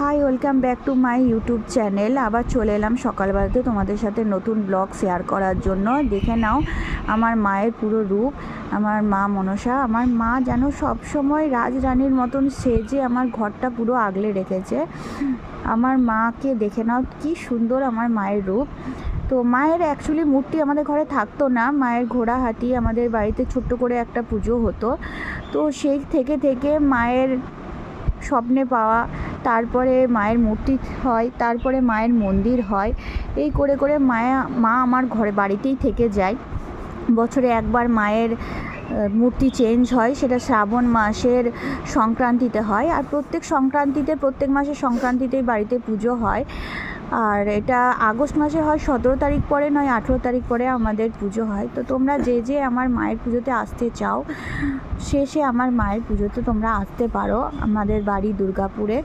High, welcome back to my YouTube channel. আবার চলে এলাম সকালবেলাতে তোমাদের সাথে নতুন ব্লগ শেয়ার করার জন্য। দেখে নাও আমার মায়ের পুরো রূপ, আমার মা মনসা। আমার মা যেন সবসময় রাজরানীর মতন সেজে আমার ঘরটা পুরো আগলে রেখেছে। আমার মাকে দেখে নাও কি সুন্দর আমার মায়ের রূপ। তো মায়ের অ্যাকচুয়ালি মূর্তি আমাদের ঘরে থাকতো না, মায়ের ঘোড়া হাতি আমাদের বাড়িতে ছোট্ট করে একটা পুজো হতো। তো সেই থেকে মায়ের স্বপ্নে পাওয়া, তারপরে মায়ের মূর্তি হয়, তারপরে মায়ের মন্দির হয়, এই করে মা আমার ঘরে বাড়িতেই থেকে যায়। বছরে একবার মায়ের মূর্তি চেঞ্জ হয়, সেটা শ্রাবণ মাসের সংক্রান্তিতে হয়। আর প্রত্যেক সংক্রান্তিতে, প্রত্যেক মাসের সংক্রান্তিতেই বাড়িতে পুজো হয়। আর এটা আগস্ট মাসে হয়, 17 তারিখ পরে নয় 18 তারিখ পরে আমাদের পুজো হয়। তো তোমরা যে আমার মায়ের পুজোতে আসতে চাও, সে আমার মায়ের পুজোতে তোমরা আসতে পারো আমাদের বাড়ি দুর্গাপুরে।